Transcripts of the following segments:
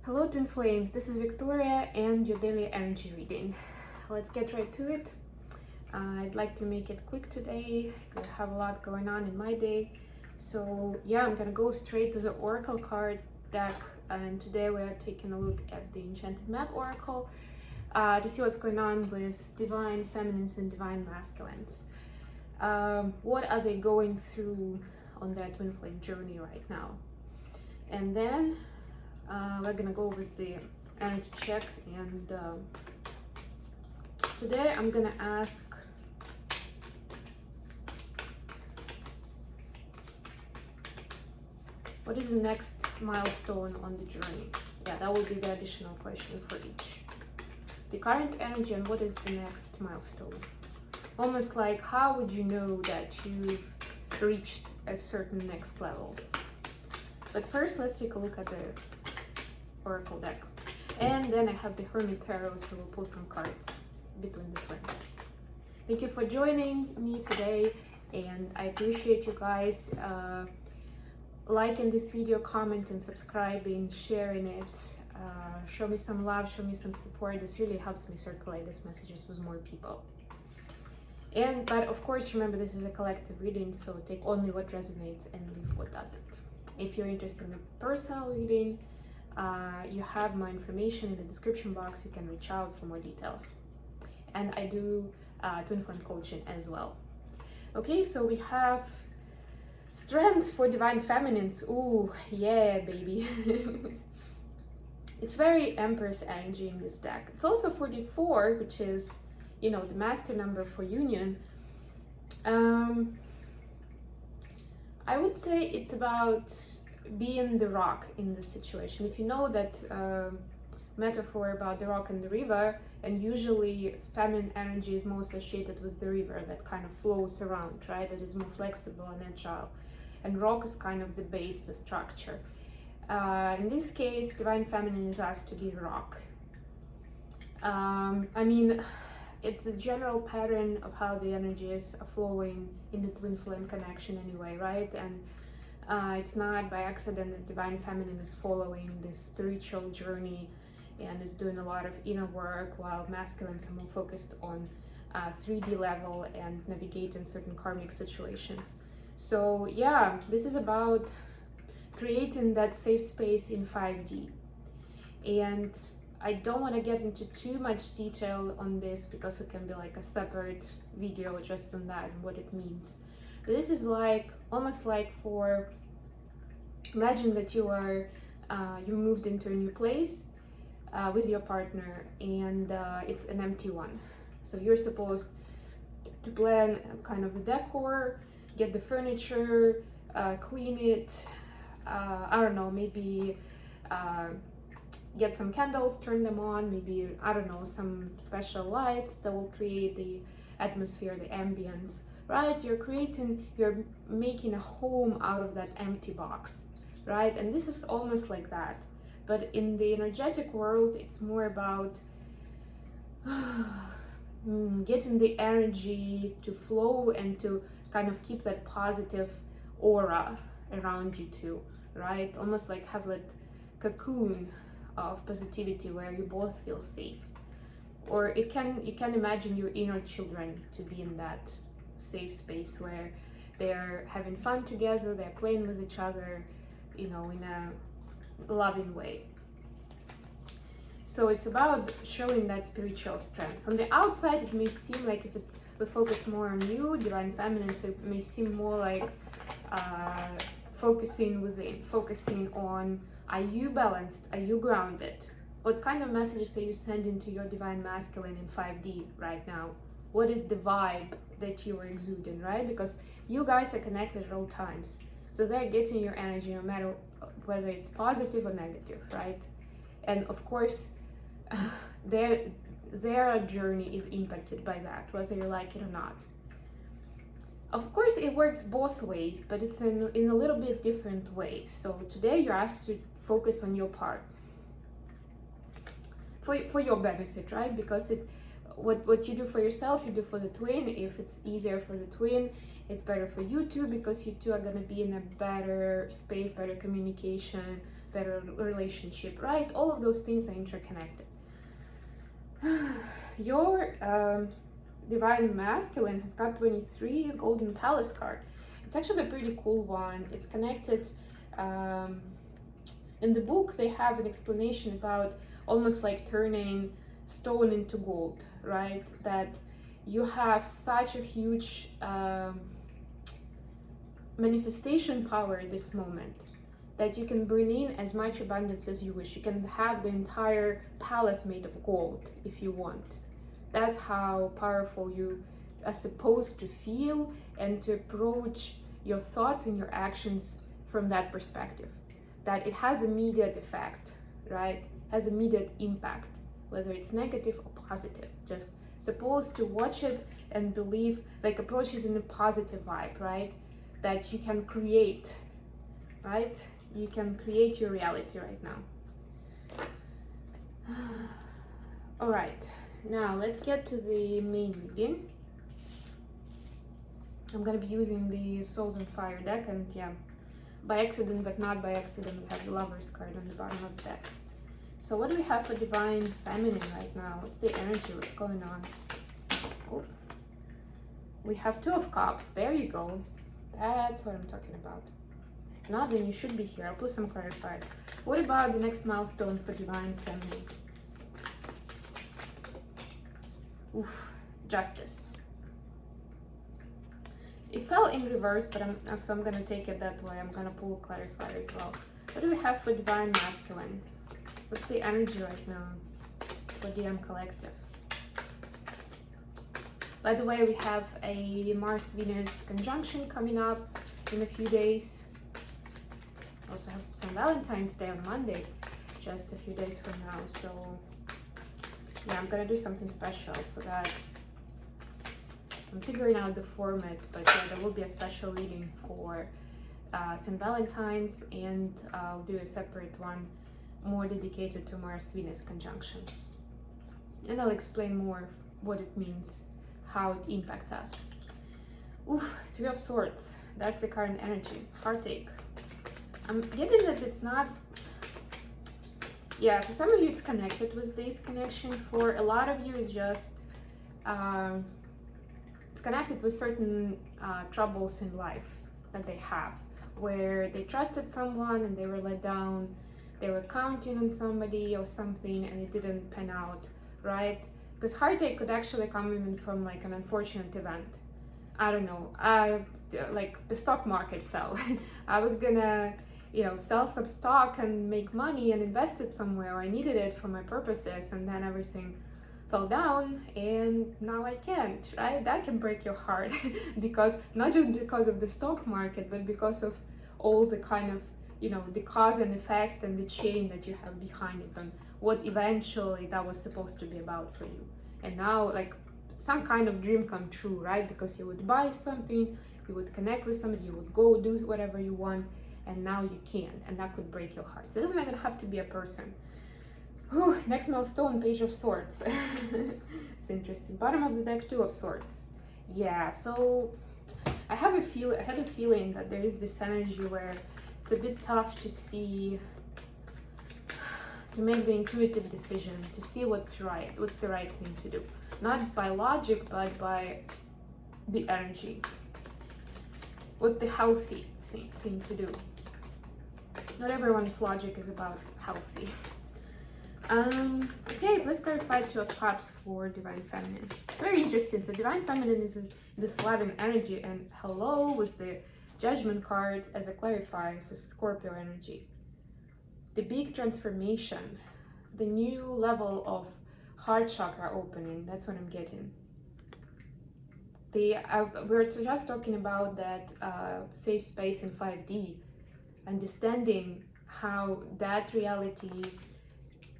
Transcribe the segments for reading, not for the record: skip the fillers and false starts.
Hello Twin Flames, this is Victoria and your daily energy reading. Let's get right to it. I'd like to make it quick today because I have a lot going on in my day. So yeah, I'm gonna go straight to the Oracle card deck, and today we are taking a look at the Enchanted Map Oracle to see what's going on with Divine Feminines and Divine Masculines. What are they going through on their Twin Flame journey right now? And then we're gonna go with the energy check, and today I'm gonna ask what is the next milestone on the journey. Yeah, that will be the additional question for each. The current energy and what is the next milestone. Almost like, how would you know that you've reached a certain next level? But first, let's take a look at the Oracle deck. And then I have the Hermit Tarot, so we'll pull some cards between the twins. Thank you for joining me today, and I appreciate you guys liking this video, commenting, subscribing, sharing it. Show me some love, show me some support. This really helps me circulate these messages with more people. But of course, remember, this is a collective reading, so take only what resonates and leave what doesn't. If you're interested in a personal reading, you have my information in the description box. You can reach out for more details. And I do Twin Flame coaching as well. Okay, so we have Strength for Divine Feminines. Ooh, yeah, baby. It's very Empress energy in this deck. It's also 44, which is, you know, the master number for union. I would say it's about being the rock in this situation. If you know that metaphor about the rock and the river, and usually feminine energy is more associated with the river that kind of flows around, right? That is more flexible and agile. And rock is kind of the base, the structure. In this case, Divine Feminine is asked to be rock. I mean, it's a general pattern of how the energy is flowing in the Twin Flame connection anyway, right? And it's not by accident that Divine Feminine is following this spiritual journey and is doing a lot of inner work, while masculines are more focused on 3D level and navigating certain karmic situations. So yeah, this is about creating that safe space in 5D. And I don't want to get into too much detail on this because it can be like a separate video just on that and what it means. This is like almost like for, imagine that you are you moved into a new place with your partner, and it's an empty one. So you're supposed to plan kind of the decor, get the furniture, clean it, I don't know, maybe get some candles, turn them on, maybe, I don't know, some special lights that will create the atmosphere, the ambience, right? You're making a home out of that empty box, right? And this is almost like that. But in the energetic world, it's more about getting the energy to flow and to kind of keep that positive aura around you too, right? Almost like have that cocoon of positivity where you both feel safe. Or you can imagine your inner children to be in that safe space where they're having fun together, they're playing with each other, you know, in a loving way. So it's about showing that spiritual strength. On the outside, it may seem like if we focus more on you, Divine Feminines, it may seem more like focusing within, focusing on, are you balanced? Are you grounded? What kind of messages are you sending to your Divine Masculine in 5D right now? What is the vibe that you are exuding, right? Because you guys are connected at all times. So they're getting your energy no matter whether it's positive or negative, right? And of course, their journey is impacted by that, whether you like it or not. Of course, it works both ways, but it's in a little bit different way. So today you're asked to focus on your part for your benefit, right? Because what you do for yourself, you do for the twin. If it's easier for the twin, it's better for you two, because you two are going to be in a better space, better communication, better relationship, right? All of those things are interconnected. Your divine masculine has got 23 golden palace card. It's actually a pretty cool one. It's connected. In the book, they have an explanation about almost like turning stone into gold, right? That you have such a huge manifestation power at this moment that you can bring in as much abundance as you wish. You can have the entire palace made of gold if you want. That's how powerful you are supposed to feel, and to approach your thoughts and your actions from that perspective. That it has immediate effect, right? Has immediate impact, whether it's negative or positive. Just supposed to watch it and believe, like approach it in a positive vibe, right? That you can create, right? You can create your reality right now. All right, now let's get to the main reading. I'm gonna be using the Souls and Fire deck, and yeah, by accident, but not by accident, we have the Lover's card on the bottom of the deck. So what do we have for Divine Feminine right now? What's the energy? What's going on? Oh, we have Two of Cups. There you go. That's what I'm talking about. If not, then you should be here. I'll put some clarifiers. What about the next milestone for Divine Feminine? Oof, Justice. It fell in reverse, but so I'm gonna take it that way. I'm gonna pull Clarifier as well. What do we have for Divine Masculine? What's the energy right now for DM Collective? By the way, we have a Mars-Venus conjunction coming up in a few days. Also have some Valentine's Day on Monday, just a few days from now. So yeah, I'm gonna do something special for that. I'm figuring out the format, but yeah, there will be a special reading for St. Valentine's, and I'll do a separate one more dedicated to Mars-Venus conjunction. And I'll explain more what it means, how it impacts us. Oof, Three of Swords. That's the current energy. Heartache. I'm getting that it's not... Yeah, for some of you it's connected with this connection. For a lot of you it's just... it's connected with certain troubles in life that they have, where they trusted someone and they were let down. They were counting on somebody or something and it didn't pan out, right? Because heartache could actually come even from like an unfortunate event. I don't know, like the stock market fell. I was gonna, sell some stock and make money and invest it somewhere. I needed it for my purposes, and then everything fell down and now I can't, right? That can break your heart because not just because of the stock market, but because of all the kind of, the cause and effect and the chain that you have behind it, and what eventually that was supposed to be about for you. And now, like, some kind of dream come true, right? Because you would buy something, you would connect with somebody, you would go do whatever you want, and now you can't, and that could break your heart. So it doesn't even have to be a person. Whew, next milestone, Page of Swords. It's interesting. Bottom of the deck, Two of Swords. Yeah, so I had a feeling that there is this energy where it's a bit tough to see, to make the intuitive decision, to see what's right, what's the right thing to do. Not by logic, but by the energy. What's the healthy thing to do? Not everyone's logic is about healthy. Okay, let's clarify Two of Cups for Divine Feminine. It's very interesting. So Divine Feminine is this loving energy, and hello with the Judgment card as a clarifier, so Scorpio energy. The big transformation, the new level of heart chakra opening, that's what I'm getting. We're just talking about that safe space in 5D, understanding how that reality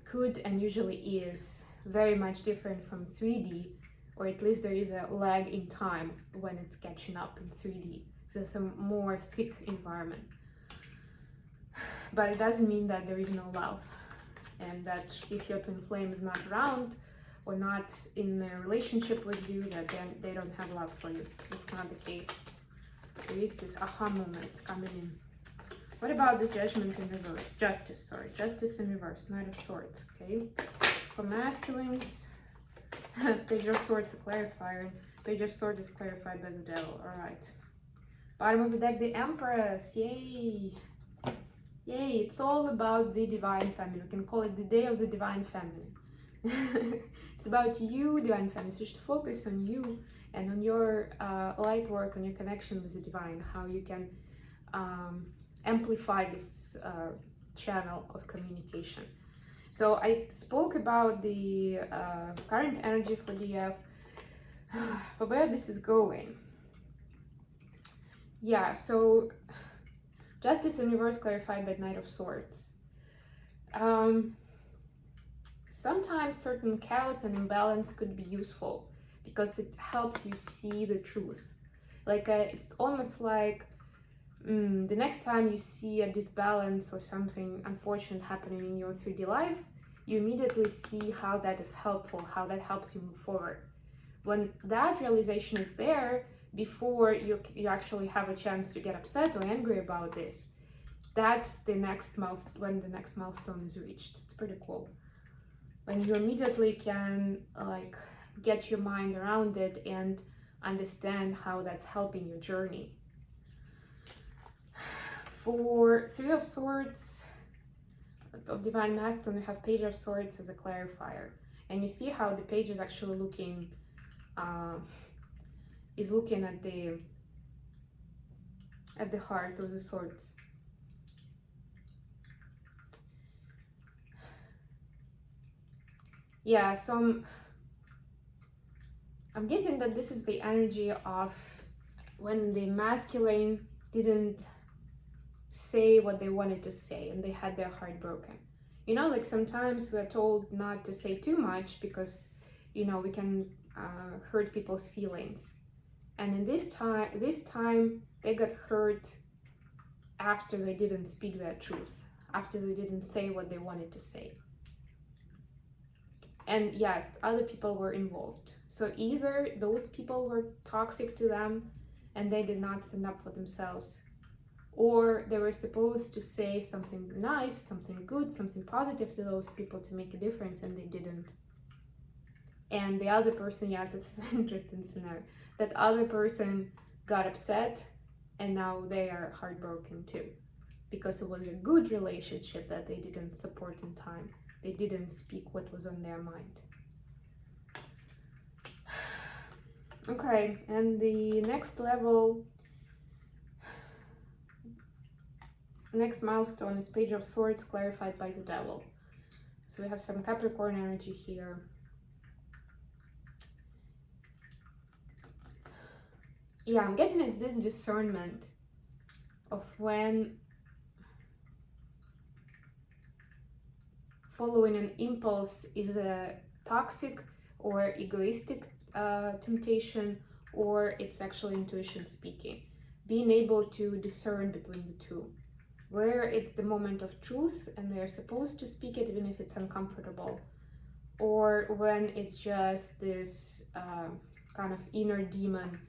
could and usually is very much different from 3D, or at least there is a lag in time when it's catching up in 3D. So it's a more thick environment. But it doesn't mean that there is no love, and that if your twin flame is not around or not in a relationship with you, that then they don't have love for you. It's not the case. There is this aha moment coming in. What about this Judgment in reverse? Justice, sorry. Justice in reverse. Knight of Swords, okay? For masculines, Page of Swords, a clarifier. Page of Swords is clarified by the Devil. Alright. Bottom of the deck, the Empress. Yay! Yay! It's all about the Divine Feminine. We can call it the Day of the Divine Feminine. It's about you, Divine Feminine. So you should focus on you and on your light work, on your connection with the Divine. How you can amplify this channel of communication. So I spoke about the current energy for DF, for where this is going. Yeah, so Justice in reverse clarified by Knight of Swords. Sometimes certain chaos and imbalance could be useful because it helps you see the truth. Like it's almost like the next time you see a disbalance or something unfortunate happening in your 3D life, you immediately see how that is helpful, how that helps you move forward. When that realization is there, before you actually have a chance to get upset or angry about this, that's the next when the next milestone is reached. It's pretty cool. When you immediately can like get your mind around it and understand how that's helping your journey. For Three of Swords of Divine Masculine, we have Page of Swords as a clarifier, and you see how the page is actually looking at the heart of the swords. Yeah, so I'm getting that this is the energy of when the masculine didn't say what they wanted to say and they had their heart broken. You know, like sometimes we're told not to say too much because, you know, we can hurt people's feelings. And in this time they got hurt after they didn't speak their truth, after they didn't say what they wanted to say. And yes, other people were involved. So either those people were toxic to them and they did not stand up for themselves, or they were supposed to say something nice, something good, something positive to those people to make a difference, and they didn't. And the other person, yes, it's an interesting scenario. That other person got upset and now they are heartbroken too, because it was a good relationship that they didn't support in time. They didn't speak what was on their mind. Okay, and the next level, next milestone is Page of Swords clarified by the Devil. So we have some Capricorn energy here. Yeah, I'm getting is this discernment of when following an impulse is a toxic or egoistic temptation, or it's actually intuition speaking. Being able to discern between the two, where it's the moment of truth and they're supposed to speak it even if it's uncomfortable, or when it's just this kind of inner demon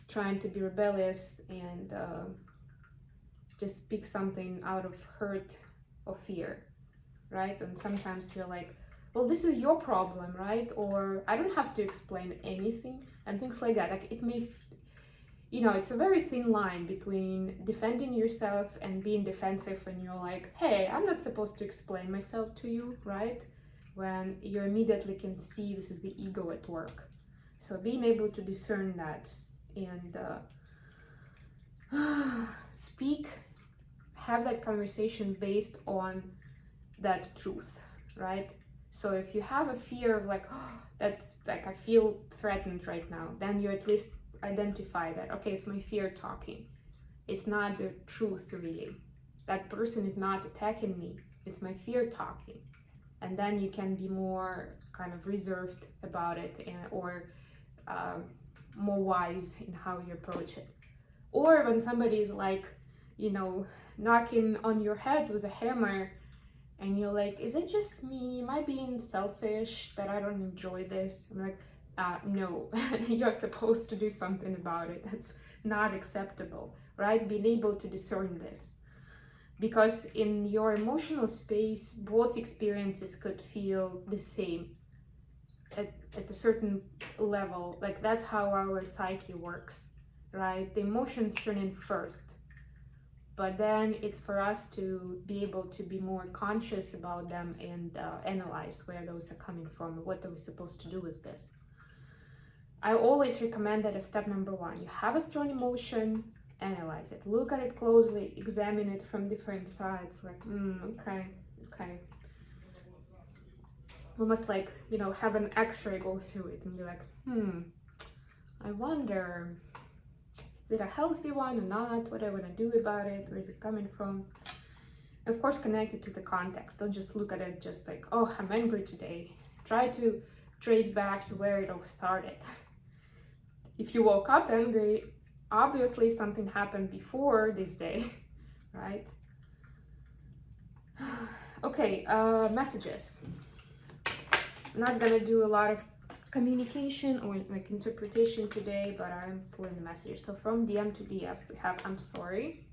trying to be rebellious and just speak something out of hurt or fear, right? And sometimes you're like, well, this is your problem, right? Or I don't have to explain anything, and things like that. Like it may, you know, it's a very thin line between defending yourself and being defensive when you're like, hey, I'm not supposed to explain myself to you, right? When you immediately can see this is the ego at work. So being able to discern that and speak, have that conversation based on that truth, right? So if you have a fear of like, oh, that's like I feel threatened right now, then you at least identify that, okay, it's my fear talking. It's not the truth really. That person is not attacking me. It's my fear talking. And then you can be more kind of reserved about it, or more wise in how you approach it. Or when somebody is like, you know, knocking on your head with a hammer, and you're like, is it just me? Am I being selfish that I don't enjoy this? I'm like, no, you're supposed to do something about it. That's not acceptable, right? Being able to discern this. because in your emotional space, both experiences could feel the same at a certain level. Like that's how our psyche works, right? The emotions turn in first, but then it's for us to be able to be more conscious about them and analyze where those are coming from. What are we supposed to do with this? I always recommend that as step number one. You have a strong emotion, analyze it, look at it closely, examine it from different sides, like okay, almost like, you know, have an x-ray go through it and be like, I wonder, is it a healthy one or not? What I want to do about it? Where is it coming from? Of course, connect it to the context. Don't just look at it just like, oh, I'm angry today. Try to trace back to where it all started. If you woke up angry, obviously something happened before this day, right? Okay, messages. I'm not gonna do a lot of communication or like interpretation today, but I'm pulling the messages. So from DM to DF, we have I'm sorry.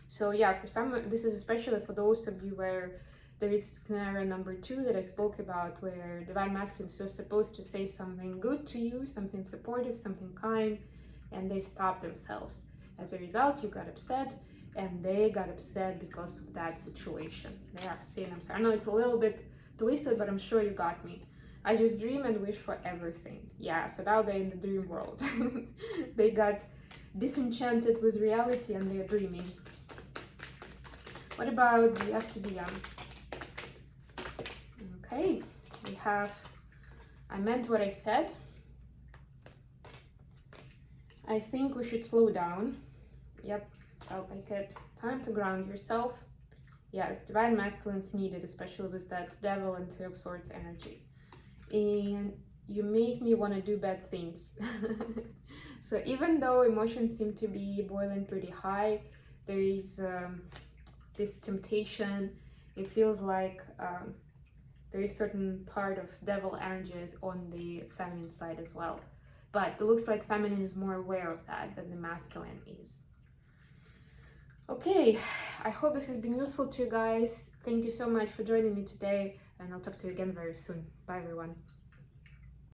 So yeah, for some, this is especially for those of you where there is scenario number 2 that I spoke about, where divine masculines are supposed to say something good to you, something supportive, something kind, and they stop themselves. As a result, you got upset, and they got upset because of that situation. They are saying I'm sorry. I know it's a little bit twisted, but I'm sure you got me. I just dream and wish for everything. Yeah, so now they're in the dream world. They got disenchanted with reality and they're dreaming. What about the F to DM? Okay, we have I meant what I said. I think we should slow down. Yep, I'll make it. Time to ground yourself. Yes, divine masculines needed, especially with that devil and 3 of swords energy. And you make me want to do bad things. So even though emotions seem to be boiling pretty high, there is this temptation. It feels like there is certain part of devil energies on the feminine side as well. But it looks like feminine is more aware of that than the masculine is. Okay, I hope this has been useful to you guys. Thank you so much for joining me today, and I'll talk to you again very soon. Bye, everyone.